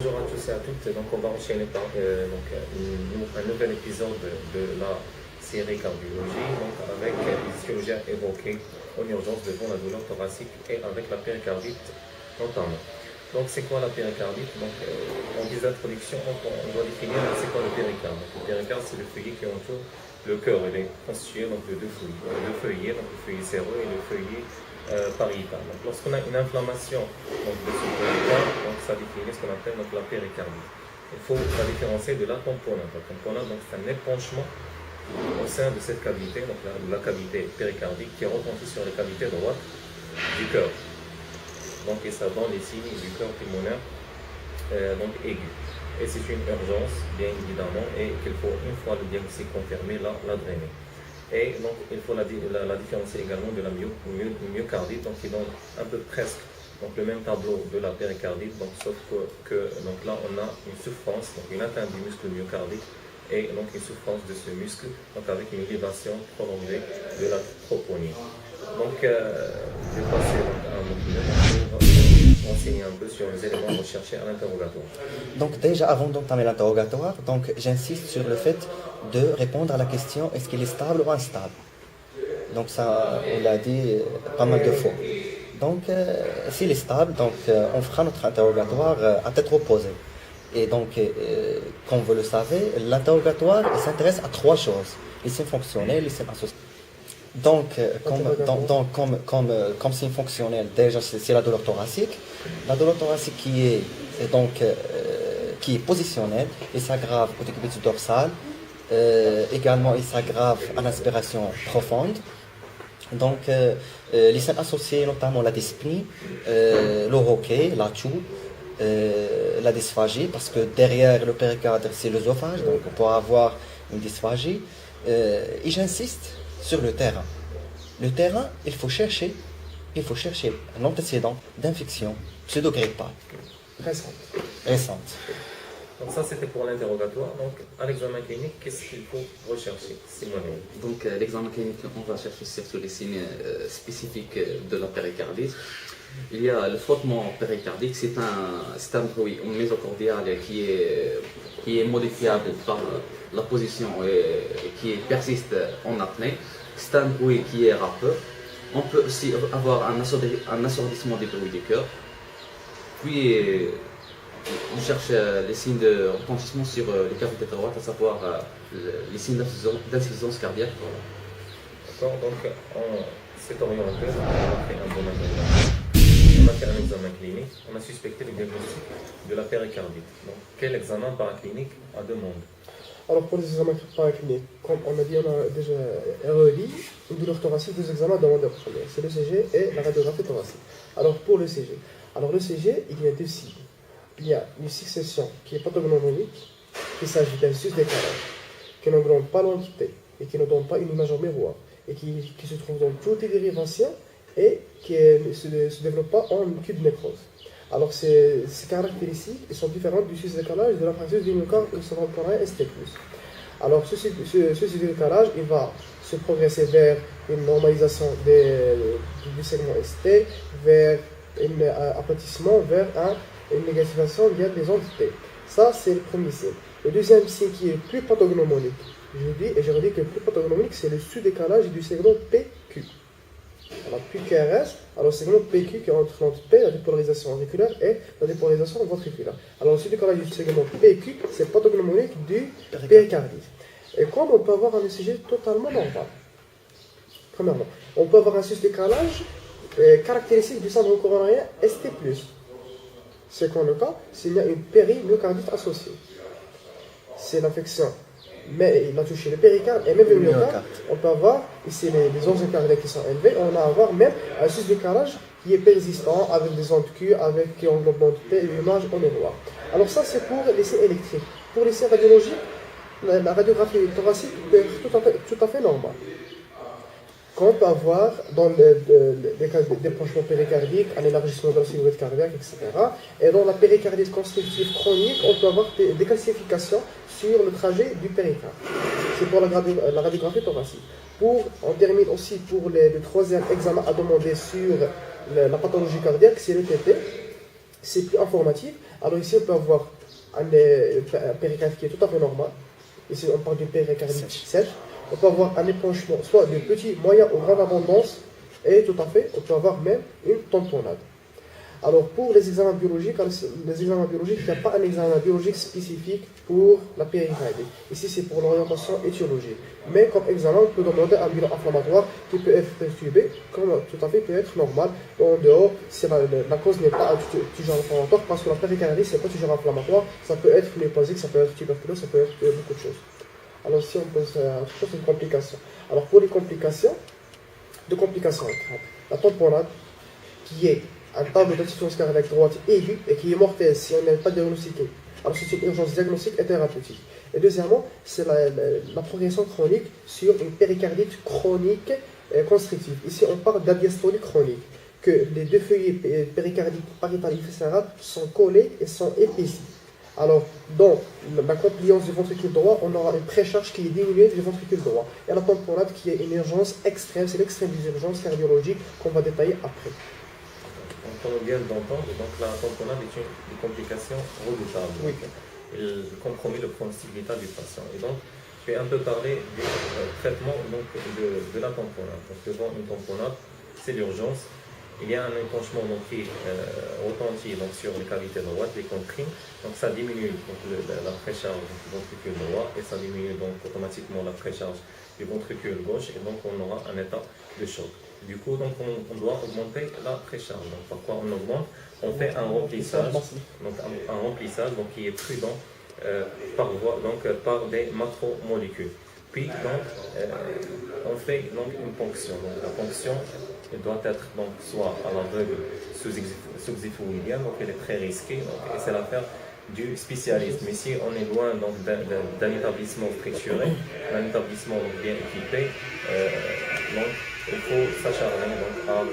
Bonjour à tous et à toutes. Donc, on va enchaîner par un nouvel épisode de la série cardiologie, donc avec les chirurgiens évoqués en urgence devant la douleur thoracique et avec la péricardite notamment. Donc, c'est quoi la péricardite? Donc, en guise d'introduction, on doit définir c'est quoi le péricarde. Donc, le péricarde, c'est le feuillet qui entoure le cœur. Il est constitué donc, de deux feuillets, donc le feuillet séreux et le feuillet pariétal. Donc, lorsqu'on a une inflammation donc, de ce péricarde, donc, ça définit ce qu'on appelle donc, la péricardite. Il faut la différencier de la tamponade. La tamponade, donc, c'est un épanchement au sein de cette cavité, donc la cavité péricardique qui retentit sur les cavités droites du cœur. Donc, et ça donne les signes du cœur pulmonaire donc aigu. Et c'est une urgence, bien évidemment, et qu'il faut, une fois le diagnostic confirmé, la drainer. Et donc, il faut la différencier également de la myocardite, donc qui donne un peu presque donc, le même tableau de la péricardite, donc, sauf que donc là, on a une souffrance, donc une atteinte du muscle myocardique, et donc une souffrance de ce muscle, donc avec une élévation prolongée de la troponie. Donc, je vais passer donc, à mon client pour enseigner un peu sur les éléments recherchés à l'interrogatoire. Donc déjà, avant d'entamer l'interrogatoire, donc j'insiste sur le fait de répondre à la question est-ce qu'il est stable ou instable. Donc ça, on l'a dit pas mal de fois. Donc s'il est stable, donc on fera notre interrogatoire à tête reposée. Et donc, comme vous le savez, l'interrogatoire s'intéresse à trois choses: les signes fonctionnels, les signes associés. Donc, comme signe fonctionnel, déjà c'est la douleur thoracique. La douleur thoracique qui est positionnelle et s'aggrave au décubitus dorsal. Également, il s'aggrave à l'inspiration profonde. Donc, les signes associés, notamment la dyspnée, le hoquet, la toux, la dysphagie, parce que derrière le péricarde, c'est l'œsophage, donc on peut avoir une dysphagie. Et j'insiste sur le terrain. Le terrain, il faut chercher un antécédent d'infection pseudo-grippale récente. Donc ça, c'était pour l'interrogatoire. Donc, à l'examen clinique, qu'est-ce qu'il faut rechercher, Simone? Donc, l'examen clinique, on va chercher surtout les signes spécifiques de la péricardite. Il y a le frottement péricardique, c'est un bruit mésocardial qui est modifiable par la position et qui persiste en apnée. C'est un bruit qui est râpeux. On peut aussi avoir un assourdissement des bruits du cœur. Puis, on cherche les signes de retentissement sur les cavités droites, à savoir les signes d'insuffisance cardiaque. D'accord, donc on s'est orienté, on a fait un bon examen. On a fait un examen clinique, on a suspecté le diagnostic de la péricardite. Donc, quel examen paraclinique à demande? Alors pour les examens paracliniques, comme on a dit, on a déjà REI, une douleur thoracique, deux examens demandés en premier. C'est le CG et la radiographie thoracique. Alors pour le CG, il y a deux signes. Il y a une succession qui est pathognomonique, qui s'agit d'un sus-décalage, qui n'englobe pas l'entité et qui ne donne pas une image en miroir, et qui se trouve dans toutes les dérivations et qui ne se développe pas en cube nécrose. Alors ces caractéristiques sont différentes du sus-décalage de la fracture du myocarde contemporain ST+. Alors ce sus-décalage, il va se progresser vers une normalisation du segment ST, vers un aplatissement, vers une négativation via des entités. Ça, c'est le premier signe. Le deuxième signe qui est plus pathognomonique, je redis que le plus pathognomonique, c'est le sous-décalage du segment PQ. Alors, plus QRS, alors le segment PQ qui est entre P, la dépolarisation auriculaire, et la dépolarisation ventriculaire. Alors, le sous-décalage du segment PQ, c'est pathognomonique du péricardite. Et comme on peut avoir un ECG totalement normal. Premièrement, on peut avoir un sous-décalage caractéristique du syndrome coronarien ST+. C'est quand le cas, s'il y a une périmyocardite associée. C'est l'infection, mais il a touché le péricarde et même le myocarde. On peut avoir ici les ondes cardiaques qui sont élevées. On va avoir même un sus-décalage qui est persistant avec des ondes Q, qui englobe l'entité et l'image en miroir. Alors ça, c'est pour l'essai électrique. Pour l'essai radiologique, la radiographie thoracique peut être tout à fait normale. Qu'on peut avoir dans des cas d'épanchement péricardique, un élargissement de la silhouette cardiaque, etc. Et dans la péricardite constrictive chronique, on peut avoir des calcifications sur le trajet du péricarde. C'est pour la radiographie thoracique. On termine aussi pour le troisième examen à demander sur la pathologie cardiaque, c'est le TT. c'est plus informatif. Alors ici, on peut avoir un péricardite qui est tout à fait normal. Ici, on parle d'une péricardite sèche. On peut avoir un épanchement, soit de petit, moyen ou grande abondance, et tout à fait, on peut avoir même une tamponnade. Alors pour les examens biologiques, il n'y a pas un examen biologique spécifique pour la péricardite. Ici, c'est pour l'orientation étiologique. Mais comme examen, on peut demander un bilan inflammatoire qui peut être perturbé, comme tout à fait peut être normal. En dehors, si la cause n'est pas un tumeur inflammatoire, parce que la péricardite, c'est pas tumeur inflammatoire, ça peut être néoplasique, ça peut être tuberculose, ça peut être beaucoup de choses. Alors si on pose une complication. Alors pour les complications, deux complications. La tamponnade, qui est un tableau d'insuffisance cardiaque droite aiguë et qui est mortel si on n'est pas diagnostiqué. Alors c'est une urgence diagnostique et thérapeutique. Et deuxièmement, c'est la progression chronique sur une péricardite chronique constrictive. Ici, on parle d'adiastolie chronique, que les deux feuillets péricardiques pariétales et viscérales sont collés et sont épaissis. Alors, dans la compliance du ventricule droit, on aura une précharge qui est diminuée du ventricule droit. Et la tamponnade qui est une urgence extrême, c'est l'extrême des urgences cardiologiques qu'on va détailler après. Comme on vient d'entendre, donc la tamponnade est une complication redoutable. Oui. Il compromet le pronostic vital du patient. Et donc, je vais un peu parler du traitement donc, de la tamponnade. Donc, devant une tamponnade, c'est l'urgence. Il y a un épanchement donc, qui retentit donc, sur les cavités droites, les comprime. Donc, ça diminue donc, la précharge du ventricule droit et ça diminue donc automatiquement la précharge du ventricule gauche. Et donc, on aura un état de choc. Du coup, donc, on doit augmenter la précharge. Donc, pourquoi on augmente? On fait un remplissage, donc un remplissage donc, qui est prudent par des macromolécules. Puis, donc, on fait donc, une ponction. Donc, la ponction doit être donc, soit à l'aveugle sous-xiphoïdienne, donc elle est très risquée, donc, et c'est l'affaire du spécialiste. Mais si on est loin donc, d'un établissement structuré, d'un établissement donc, bien équipé, donc, il faut s'acharner à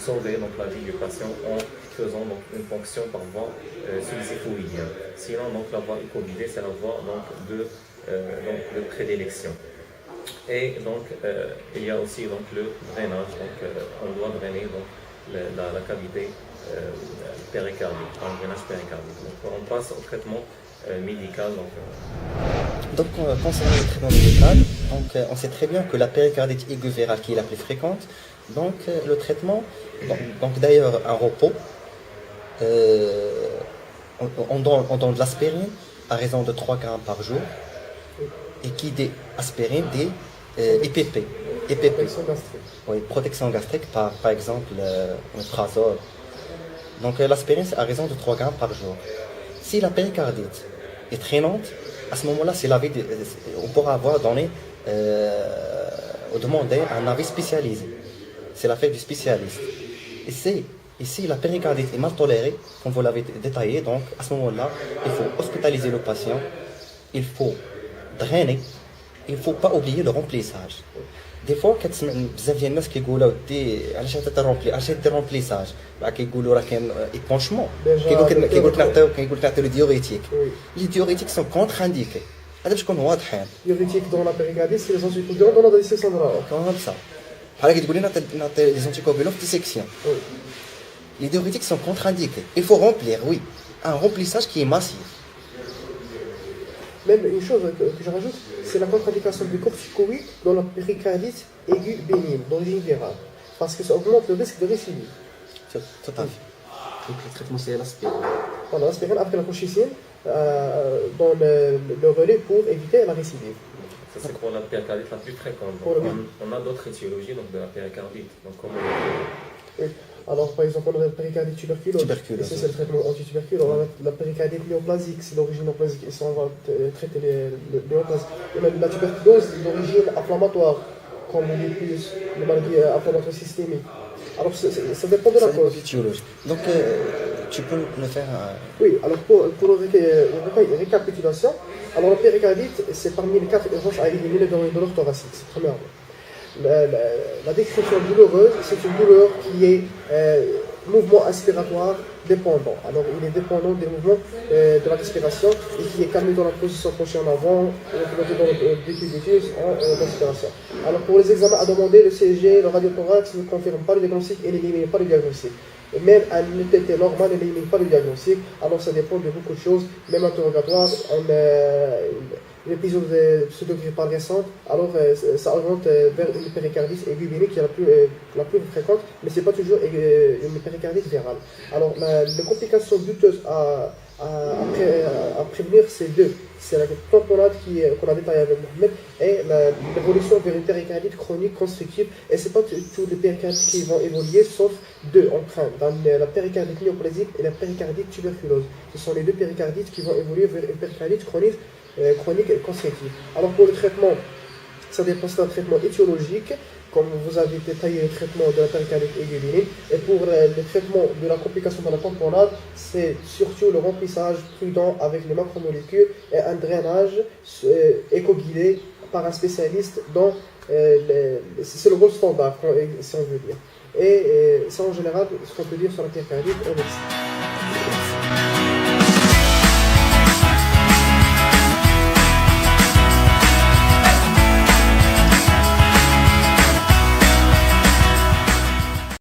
sauver donc, la vie du patient en faisant donc, une ponction par voie sous-xiphoïdienne. Sinon, donc, la voie écovidée, c'est la voie donc, de prédilection. Et donc, il y a aussi donc, le drainage. Donc, on doit drainer donc, la cavité péricardique, le drainage péricardique. Donc, on passe au traitement médical. Donc, concernant le traitement médical, donc, on sait très bien que la péricardite aiguë virale qui est la plus fréquente, donc le traitement, donc d'ailleurs un repos, on donne de l'aspirine à raison de 3 grammes par jour et qui dit aspirine dit EPP. Oui, protection gastrique par exemple omeprazole. Donc l'aspirine c'est à raison de 3 grammes par jour. Si la péricardite est traînante, à ce moment-là, on pourra avoir donné ou demander un avis spécialisé. C'est l'affaire du spécialiste. Et si la péricardite est mal tolérée, comme vous l'avez détaillé, donc à ce moment-là, il faut hospitaliser le patient, il faut drainer, il ne faut pas oublier le remplissage. Des fois, كتسمع بزاف ديال الناس كيقولوا ودي علاش دير رومبليساج بعد كيقولوا راه كاين ايبونشمون كيقول لك نعطيو لي ديوريتيك لي ديوريتيك سون كونتر انديكي هذا باش نكونوا واضحين Diurétique dans la péricardique, c'est les anticoagulants dans la dissection de la robe. كمان بصح بحال كتقولي نعطي لي زونتيكوغولون في ديسيكسيون les diurétiques sont contre-indiqués. Il faut remplir, oui, un remplissage qui est massif. Même une chose que je rajoute, c'est la contre-indication du corticoïde dans la péricardite aiguë bénigne, d'origine virale. Parce que ça augmente le risque de récidive. Tout à fait. Donc le traitement c'est l'aspirine. Voilà, l'aspirine après la colchicine dans le relais pour éviter la récidive. Ça, c'est pour la péricardite la plus fréquente. Donc, on a d'autres étiologies donc, de la péricardite. Donc, comme Oui. Alors, par exemple, on a la péricardite tuberculeuse. Ici, c'est le traitement antituberculeux. On a la péricardite néoplasique, c'est l'origine néoplasique. Ici, on va traiter les néoplasiques. On a la tuberculose d'origine inflammatoire, comme le lupus, les maladies inflammatoires systémiques. Alors, ça dépend de la cause. Donc, tu peux me faire un... Oui, alors pour la récapitulation, alors la péricardite, c'est parmi les 4 urgences à éliminer dans le douleur thoracique, premièrement. La description douloureuse, c'est une douleur qui est mouvement aspiratoire dépendant. Alors, il est dépendant des mouvements de la respiration et qui est calmé dans la position penchée en avant, dans le décubitus en respiration. Alors, pour les examens à demander, le CG, le radiothorax ne confirme pas le diagnostic et n'élimine pas le diagnostic. Même un ETT normal n'élimine pas le diagnostic. Alors ça dépend de beaucoup de choses, même interrogatoire. L'épisode de pseudo-grippale récente, alors ça oriente vers une péricardite aiguë bénigne qui est la plus fréquente, mais ce n'est pas toujours une péricardite virale. Alors les complications douteuses à prévenir, c'est deux. C'est la tamponnade qu'on a détaillée avec Mohamed et l'évolution vers une péricardite chronique constructive. Et ce n'est pas tous les péricardites qui vont évoluer, sauf deux en train, dans la péricardite néoplásique et la péricardite tuberculose. Ce sont les deux péricardites qui vont évoluer vers une péricardite chronique et constructive. Alors pour le traitement, ça dépend d'un traitement étiologique, comme vous avez détaillé le traitement de la péricardite aiguë bénigne. Et pour le traitement de la complication de la tamponnade, c'est surtout le remplissage prudent avec les macromolécules et un drainage éco-guidé par un spécialiste dont c'est le gold standard, si on veut dire. Et ça en général, ce qu'on peut dire sur la péricardite, on est